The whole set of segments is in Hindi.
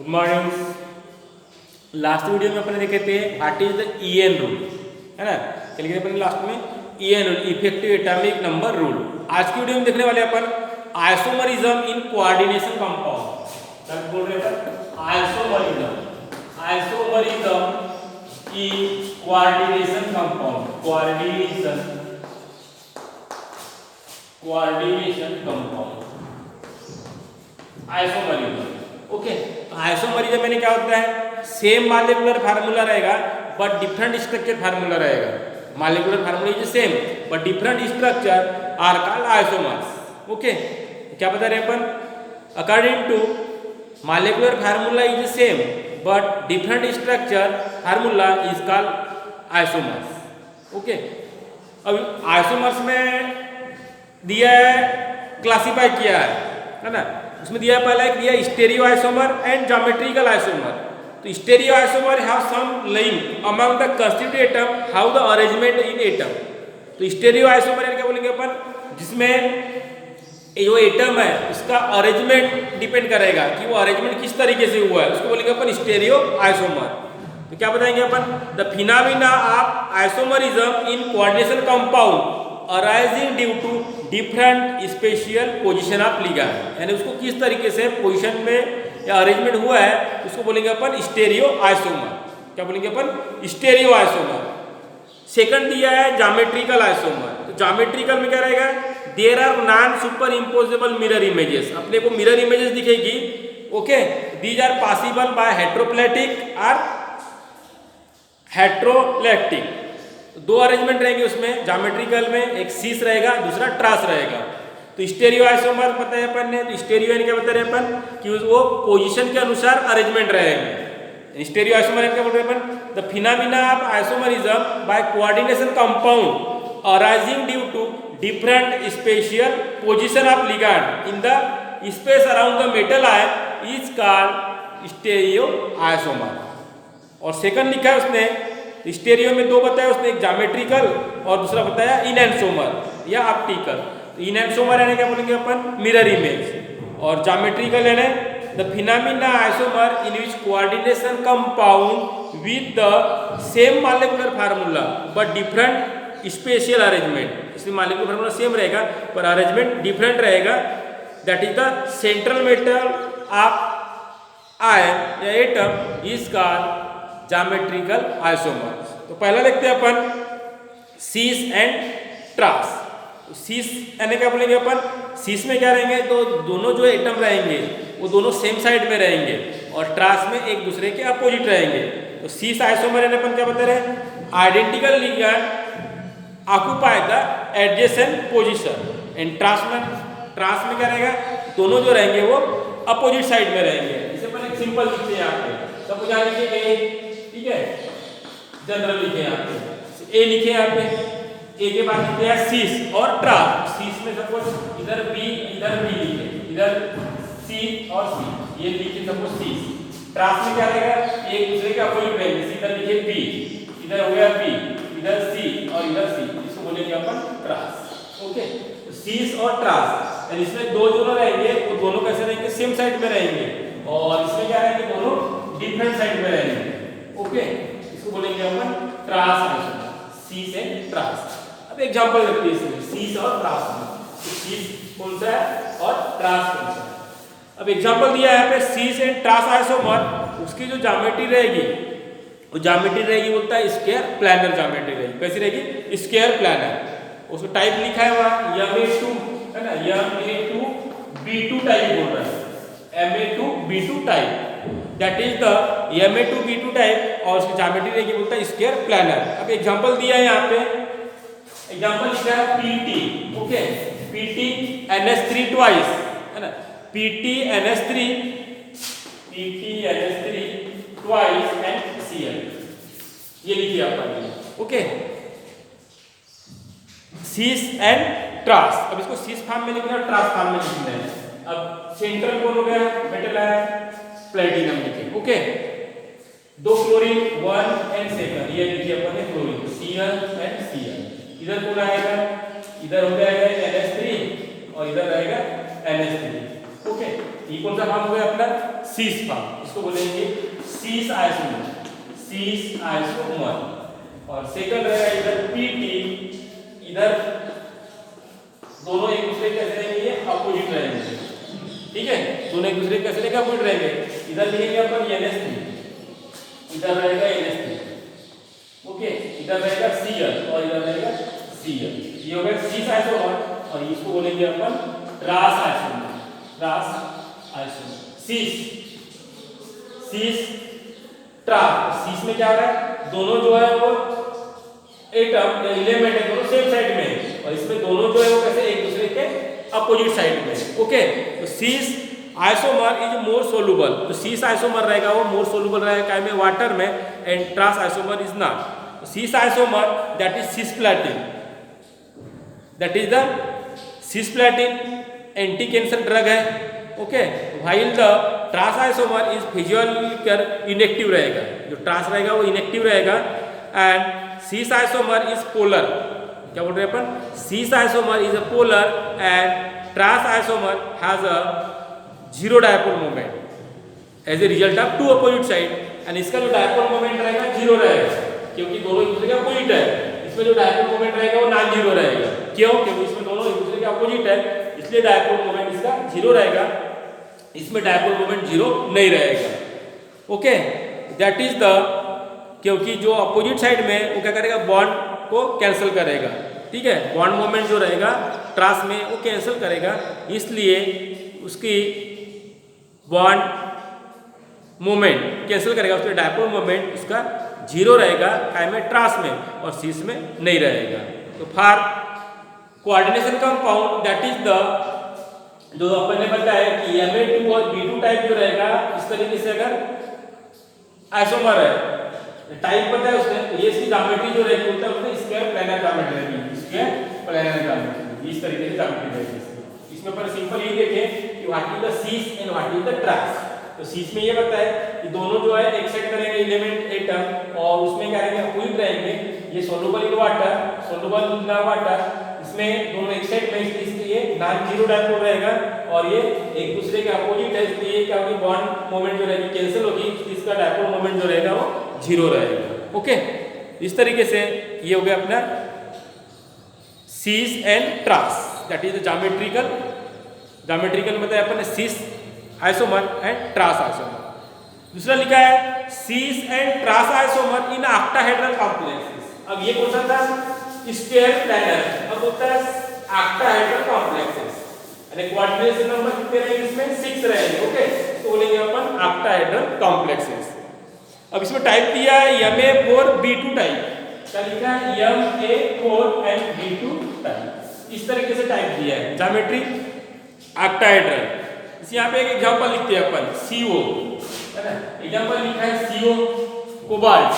Good morning. लास्ट वीडियो में अपने देखे थे what is the EN rule, है ना। क्या लिखे अपन लास्ट में? EN rule, effective atomic number rule. आज की वीडियो में देखने वाले अपन आइसोमरिज्म इन कोऑर्डिनेशन कंपाउंड। क्या बोल रहे हैं? Isomerism, isomerism in coordination compound, coordination compound, isomerism. Okay, isomerism मैंने क्या होता है? सेम मॉलिक्यूलर फार्मूला रहेगा बट डिफरेंट स्ट्रक्चर फार्मूला रहेगा। Molecular formula is same but different structure are called isomers. Okay, क्या बता रहे हैं अपन? According to molecular formula is same but different structure formula is called isomers. Okay, अब आइसोमर्स में दिया है, क्लासिफाई किया है ना। उसमें दिया पहला एक दिया stereo isomer and geometrical isomer. तो stereo isomer have some link among the constituent atom, how the arrangement in atom. तो स्टेरियो आइसोमर क्या बोलेंगे अपन? जिसमें जो एटम है उसका अरेंजमेंट डिपेंड करेगा कि वो अरेंजमेंट किस तरीके से हुआ है, उसको बोलेंगे अपन स्टेरियो आइसोमर। तो क्या बताएंगे अपन? The phenomena of isomerism in coordination compound arising due to different spatial position of ligand, यानी उसको किस तरीके से पोजीशन में या अरेंजमेंट हुआ है उसको बोलेंगे अपन स्टेरियो आइसोमर। क्या बोलेंगे अपन? Stereo isomer. सेकंड दिया है ज्योमेट्रिकल आइसोमर। तो ज्योमेट्रिकल में क्या रहेगा? There are non super imposable mirror images, अपने को मिरर इमेजेस दिखेगी। Okay, these are possible by heteroleptic और हेट्रोलैक्टिक। दो अरेंजमेंट रहेंगे उसमें ज्योमेट्रिकल में, एक सीस रहेगा, दूसरा ट्रास रहेगा। तो स्टेरियो आइसोमर पता है अपन ने, तो स्टेरियो यानी क्या बता रहे हैं अपन कि वो पोजीशन के अनुसार अरेंजमेंट रहेंगे। स्टेरियो आइसोमर क्या बोल रहे हैं अपन? The phenomena of isomerism by coordination compound arising due to different spatial position of ligand in the space around the metal ion is called stereo isomer. और सेकंड लिखा है उसने, स्टेरियो में दो बताया उसने, एक ज्योमेट्रिकल और दूसरा बताया इनएंसोमर या ऑप्टिकल। तो इनएंसोमर यानी क्या बोलेंगे अपन? Mirror image. और ज्योमेट्रिकल यानी the phenomena isomer in which coordination compound with the same molecular formula but different spatial arrangement. इसमें मॉलिक्यूलर फार्मूला सेम रहेगा पर अरेंजमेंट डिफरेंट रहेगा। That is the central metal of ion या atom is called geometrical isomers. तो पहला देखते हैं अपन सीस एंड ट्रास। तो सीस यानी क्या बोलेंगे अपन? सीस में क्या रहेंगे? तो दोनों जो एटम रहेंगे वो दोनों सेम साइड में रहेंगे और ट्रास में एक दूसरे के अपोजिट रहेंगे। तो सीस आइसोमर यानी अपन क्या बता रहे हैं? Identical ligand occupy the adjacent position. And ट्रास में क्या रहेगा? दोनों जो रहेंगे वो अपोजिट साइड में रहेंगे। इसे अपन एक सिंपल लिखते हैं यहाँ पे, सब कुछ लिखे ए, ठीक है, जनरल लिखे यहाँ पे, ए लिखे यहाँ पे, ए के बाद लिखते हैं सीस और ट्रास। सीस में सपोज इधर बी लिखे, इधर सी और सी, ये लिखे सपोज सीस। ट्रास में क्या रहेगा? एक दूसरे के अपोजिट रहेंगे, इधर लिखे बी, इधर हो गया बी, इधर सी और इधर सी, इसको बोलेंगे अपन ट्रास। ओके, तो सीस और ट्रास, यानी इसमें दो दोनों रहेंगे, वो दोनों कैसे रहेंगे? सेम साइड में रहेंगे। और इसमें क्या रहेंगे? दोनों डिफरेंट साइड में रहेंगे। ओके, इसको बोलेंगे अपन ट्रास आइसोमर, सीस एंड ट्रास। अब एग्जांपल देखते हैं इसमें सीस और ट्रास में। तो सीस कौन सा है और ट्रास कौन सा है? अब एग्जांपल दिया है यहाँ पे सीस एंड ट्रास आइसोमर। उसकी जो ज्योमेट्री रहेगी वो ज्योमेट्री रहेगी, बोलता है स्क्वायर प्लानर ज्योमेट्री रहेगी। कैसी रहेगी? Square planar. उसको टाइप लिखा है वहां Ma2, है ना, Ma2B2 टाइप बोल रहा है, Ma2B2 type. That is the Ma2B2 type और उसकी ज्योमेट्री रहेगी, बोलता है स्क्वायर प्लानर। अब एग्जांपल दिया है यहाँ पे, एग्जांपल लिखा है PT। ओके, PTNS3 ट्वाइस, है ना, PTNS3 ट्वाइस एंड Cl, ये लिखिए अपन। Okay, cis and ट्रास। अब इसको सीस फॉर्म में लिखना है, ट्रास फॉर्म में लिखना है। अब सेंट्रल कौन हो गया? मेटल है प्लेटिनम लिखे। ओके, दो क्लोरीन 1 एंड सेकंड, ये लिखिए अपन ने क्लोरीन Cl एंड Cl। इधर कौन आएगा? इधर हो जाएगा NH3 और इधर रहेगा NH3। ओके, ये कौन सा फॉर्म हो गया अपना? सीस फॉर्म, इसको बोलेंगे सीस आइसोमर, सीस आइसोमर। और सेकंड रहेगा इधर पीटी, इधर दोनों एक दूसरे कैसे रहेंगे? ये अपोजिट रहेंगे, ठीक है, दोनों एक दूसरे कैसे रहेंगे? अपोजिट रहेंगे। इधर लिखेंगे अपन NH3, इधर रहेगा NH3, ओके, इधर रहेगा Cl और इधर रहेगा Cl। ये हो गया सीस आइसोमर। और इसको बोलेंगे अपन ट्रांस आइसोमर, ट्रांस आइसोमर, सीस, सीस ट्रांस। सीस में क्या हो रहा है? दोनों जो है वो एटम एलिमेंट है, दोनों सेम साइड में है, और इसमें दोनों जो है वो कैसे? एक दूसरे के अपोजिट साइड में, ओके। तो सीस आइसोमर इज मोर सोलुबल, तो सीस आइसोमर रहेगा वो मोर सोलुबल रहेगा काय में? वाटर में, and trans isomer is not. Cis isomer that is cisplatin, that is the cisplatin anti cancer drug है, okay. While the trans isomer is physiological inactive रहेगा, जो ट्रांस रहेगा वो इनएक्टिव रहेगा। And cis isomer is polar, क्या बोल रहे हैं अपन? Cis isomer is a polar and trans isomer has a zero dipole moment as a result of two opposite side. And इसका जो डायपोल मोमेंट रहेगा जीरो रहेगा, क्योंकि दोनों एक दूसरे के अपोजिट है। इसमें जो डायपोल मोमेंट रहेगा वो नॉन जीरो रहेगा, क्यों? क्योंकि इसमें दोनों एक दूसरे के अपोजिट है, इसलिए डायपोल मोमेंट इसका जीरो रहेगा, इसमें डायपोल मोमेंट जीरो नहीं रहेगा, ओके। दैट इज द, क्योंकि जो अपोजिट साइड में वो क्या करेगा? बॉन्ड को कैंसिल करेगा, ठीक है, बॉन्ड मोमेंट जो रहेगा ट्रांस में वो कैंसिल करेगा, इसलिए उसकी बॉन्ड मोमेंट कैंसिल करेगा, उसके डायपोल मोमेंट उसका जीरो रहेगा काय में? ट्रांस में, और सीस में नहीं रहेगा। तो for coordination compound that is the, जो अपन ने बताया कि Ma2 और B2 टाइप जो रहेगा, इस तरीके से अगर आइसोमर है, टाइप पता है उसने, तो ये इसकी ज्योमेट्री जो रहेगी बोलता है उसने स्क्वायर प्लेनर ज्योमेट्री रहेगी, स्क्वायर प्लेनर ज्योमेट्री, इस तरीके से ज्योमेट्री रहेगी। इसमें पर सिंपल ये देखें कि what is the cis and what is the trans. तो सीस में ये बताया कि दोनों जो है एक साइड में रहेंगे एलिमेंट एटम, और उसमें क्या रहेंगे? अपोजिट रहेंगे। ये soluble in water, soluble in water, इसमें दोनों एक साइड में, इसलिए नॉन जीरो डायपोल रहेगा, और ये एक दूसरे के अपोजिट है, इसलिए क्या होगी? बॉन्ड मोमेंट जो रहेगी कैंसिल होगी, इसका डायपोल मोमेंट जो रहेगा वो जीरो रहेगा, ओके। इस तरीके से ये हो गया अपना cis and trans, that is geometrical, geometrical मतलब अपन ने cis isomer and trans isomer. दूसरा लिखा है cis and trans isomer in octahedral complexes. अब ये कौन सा था? स्क्वायर प्लेनर, अब होता है ऑक्टाहेड्रल कॉम्प्लेक्सेस, यानी कोऑर्डिनेशन नंबर कितने रहेंगे? इसमें 6 रहेंगे, ओके। तो बोलेंगे अपन ऑक्टाहेड्रल कॉम्प्लेक्सेस। अब इसमें टाइप दिया है Ma4 B2 टाइप, क्या लिखा है? Ma4 एंड B2 टाइप, इस तरीके से टाइप दिया है ज्योमेट्री ऑक्टाहेड्रल। इस यहाँ पे एक एग्जांपल लिखते हैं अपन, CO, है ना, एग्जांपल लिखा है CO cobalt,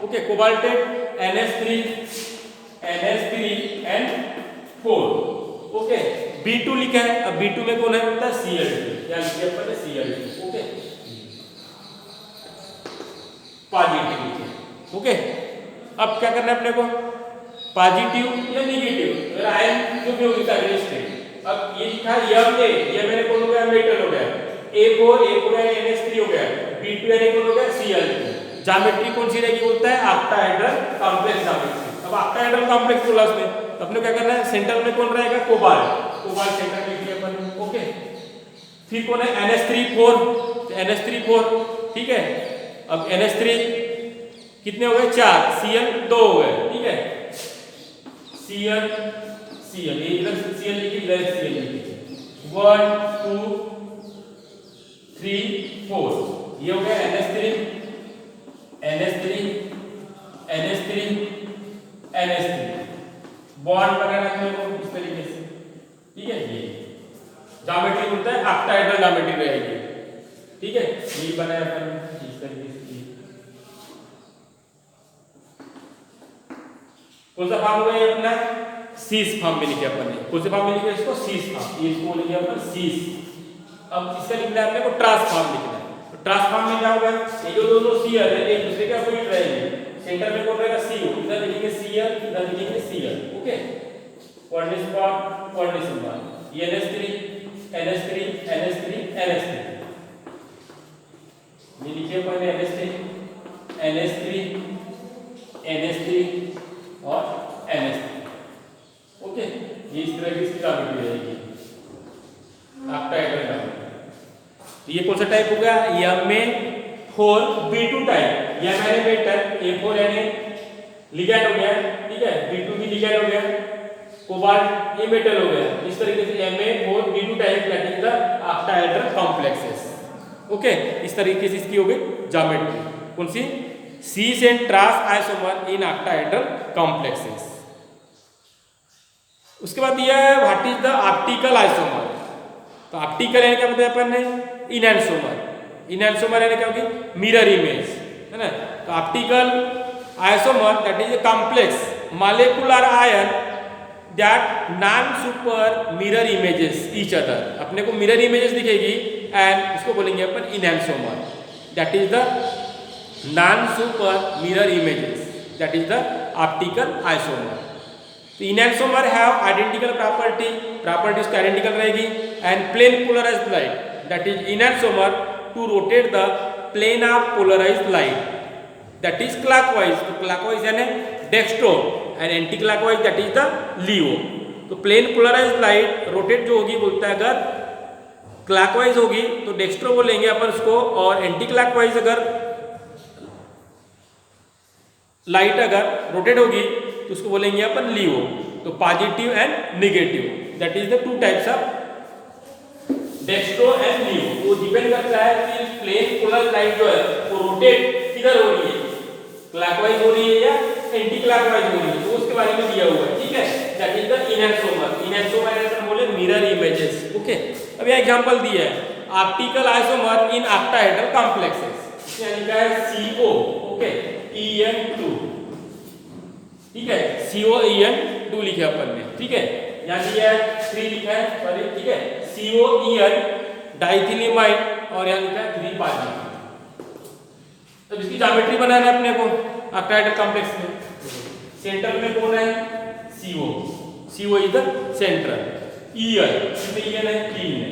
okay, cobaltate NH3 and 4, okay. B2 लिखा है, अब B2 में कौन है? बोलता है Cl2, क्या लिखा है अपन ने? Cl2, okay, positive, okay. अब क्या करना है अपने को? पॉजिटिव या नेगेटिव, अगर आयन जो भी होगी रेजिस्टेंस। अब ये लिखा है Ma, ये मैंने कौन हो गया? मेटल हो गया, A4 है NH3 हो गया, B2 यानी कौन हो गया? Cl2। ज्योमेट्री कौन सी रहेगी? बोलता है ऑक्टाहेड्रल कॉम्प्लेक्स ज्योमेट्री। अब ऑक्टाहेड्रल कॉम्प्लेक्स बोला उसने, तो अपने क्या करना है? सेंटर में कौन रहेगा? कोबाल्ट, कोबाल्ट सेंटर में लिया अपन, ओके। फिर कौन है? NH3 4, NH3 ठीक है। अब NH3 कितने हो गए? 4, Cl 2 हो गए, ठीक है। Cl इधर Cl लिखिए, इधर Cl लिखिए, 1 2 3 4, ये हो गया NH3 बॉन्ड बनाना है तो इस तरीके से, ठीक है। ये ज्योमेट्री बोलता है ऑक्टाहेड्रल ज्योमेट्री रहेगी, ठीक है। ये बनाया अपन इस तरीके से। कौन सा फॉर्म हो गया अपना? सीस फॉर्म में लिखे अपन ने, कौन से फॉर्म में लिखे इसको? सीस फॉर्म, ये इसको लिखे अपन सीस। अब इसका लिखना है अपने को ट्रांसफॉर्म लिखना है। तो ट्रांसफॉर्म में क्या होगा? ये जो दोनों Cl है एक दूसरे के अपोजिट रहेंगे, सेंटर में कौन रहेगा? CO, इधर लिखेंगे Cl, इधर लिखेंगे Cl, ओके। कोऑर्डिनेशन बार ये NH3 NH3 NH3 NH3, ये लिखिए अपन NH3 NH3 NH3 और NH3। ओके, ये इस तरह की इसकी ज्योमेट्री रहेगी ऑक्टाहेड्रल ज्योमेट्री। ये कौन सा टाइप हो गया? Ma4 B2 type. यह मैंने मेटल A4 Na लिगैंड हो गया, ठीक है, B2 भी लिगैंड हो गया, कोबाल्ट ये मेटल हो गया। इस तरीके से Ma4 B2 type that is the octahedral complexes. Okay, इस तरीके से इसकी हो गई ज्योमेट्री। कौन सी? Cis and trans isomer in octahedral complexes. उसके बाद दिया है what is the optical isomer. तो ऑप्टिकल यानी क्या बताया अपन ने? इनैनसोमर। इनैनसोमर यानी क्या होगी? मिरर इमेज, है ना। तो optical isomer that is a complex molecular ion that non super mirror images each other. अपने को मिरर इमेजेस दिखेगी एंड उसको बोलेंगे अपन enantiomer, that is the non super mirror images, that is the optical isomer. तो इनैनसोमर हैव आइडेंटिकल प्रॉपर्टीज की आइडेंटिकल रहेगी and plane polarised light, that is enantiomer to rotate the plane of polarised light, that is clockwise. तो क्लॉकवाइज यानी dextro and anti clockwise that is the laevo. तो प्लेन पोलराइज्ड लाइट रोटेट जो होगी बोलता है अगर क्लॉकवाइज होगी तो डेक्स्ट्रो बोलेंगे अपन उसको, और एंटी क्लॉकवाइज अगर लाइट अगर रोटेट होगी तो उसको बोलेंगे अपन लियो। तो positive and negative that is the two types of dextro and laevo. वो डिपेंड करता है कि प्लेन पोलर लाइट जो है वो रोटेट किधर हो रही है, क्लॉकवाइज हो रही है या एंटी क्लॉकवाइज हो रही है, तो उसके बारे में दिया हुआ है, ठीक है। That is the enantiomer. Enantiomer ऐसा बोले मिरर इमेजेस। ओके, अब यह एग्जांपल दिया है optical isomer in octahedral complexes. यानी क्या है? CO, ओके, En2, ठीक है, COEN2 लिखे अपन ने, ठीक है। यहाँ दिया है 3 लिखा है, सॉरी, ठीक है, COEN डाइथिलिमाइड और यहाँ लिखा है 3 पाजिटिव। अब इसकी ज्योमेट्री बनाना है अपने को ऑक्टाहेड्रल कॉम्प्लेक्स में। सेंटर में कौन है? CO is the central. EN, कितने EN है? 3 है,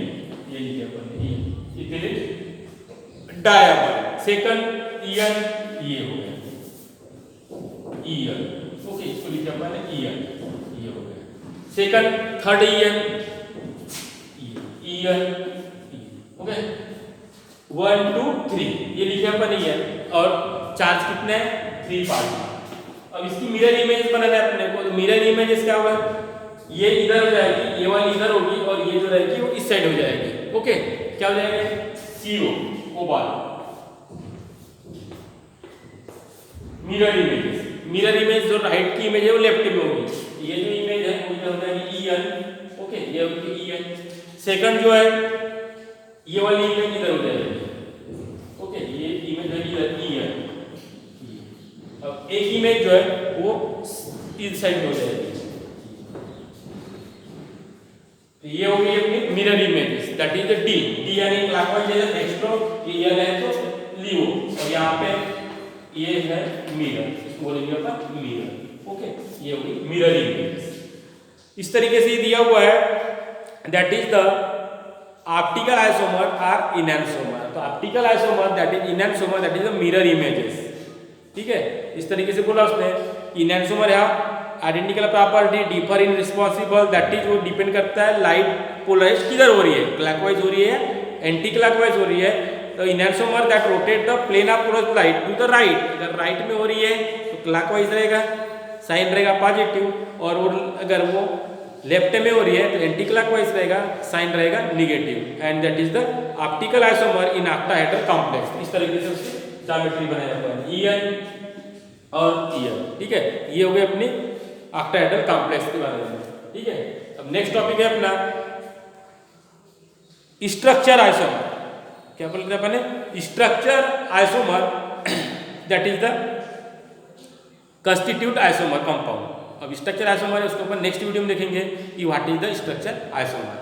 ये लिखे अपन ने, it is diagonal. Second EN ये हो गया EN, ओके, इसको लिखे अपन ने EN, ये हो गया सेकंड। थर्ड EN, ओके, 1 2 3 ये लिखे अपन EN, और चार्ज कितने हैं? 3 पार्ट। अब इसकी मिरर इमेज बनाना है अपने को। तो मिरर इमेजेस क्या होगा? ये इधर हो जाएगी, ये वाली इधर होगी, और ये जो रहेगी वो इस साइड हो जाएगी। ओके, क्या हो जाएगा? CO cobalt. Mirror images, mirror image जो राइट की इमेज है वो लेफ्ट में होगी। ये जो इमेज है वो इधर हो जाएगी EN, ओके, ये होगी EN। सेकंड जो है ये वाली इमेज इधर हो जाएगी, ओके, ये इमेज है इधर EN। अब एक इमेज जो है वो इस साइड में हो जाएगी। तो ये हो गई अपनी mirror images, that is the D यानी क्लॉकवाइज है डेक्स्ट्रो, ये है तो लियो, और यहाँ पे ये है मिरर, इसको बोलेंगे अपन मिरर। ओके, ये होगी मिरर इमेज। इस तरीके से दिया हुआ है that is the optical isomer और इनैनसोमर। तो optical isomer that is enantiomer that is the mirror images, ठीक है। इस तरीके से बोला उसने। इनैनसोमर है identical property differ in responsible, that is वो डिपेंड करता है लाइट पोलराइज किधर हो रही है, क्लॉकवाइज हो रही है, एंटी क्लॉकवाइज हो रही है। तो enantiomer that rotate the plane of polarised light to the right, अगर राइट में हो रही है तो क्लॉकवाइज रहेगा, साइन रहेगा पॉजिटिव, और अगर वो लेफ्ट में हो रही है तो एंटी क्लॉकवाइज रहेगा, साइन रहेगा negative. And that is the optical isomer in octahedral complex. इस तरीके से उसकी ज्योमेट्री बनाया हुआ है EN और EN, ठीक है। ये हो गई अपनी ऑक्टाहेड्रल कॉम्प्लेक्स के बारे में, ठीक है। अब नेक्स्ट टॉपिक है अपना स्ट्रक्चर आइसोमर। क्या बोलते हैं अपने? Structure isomer that is the constitute isomer compound. अब स्ट्रक्चर आइसोमर है उसको अपन नेक्स्ट वीडियो में देखेंगे कि what is the structure isomer.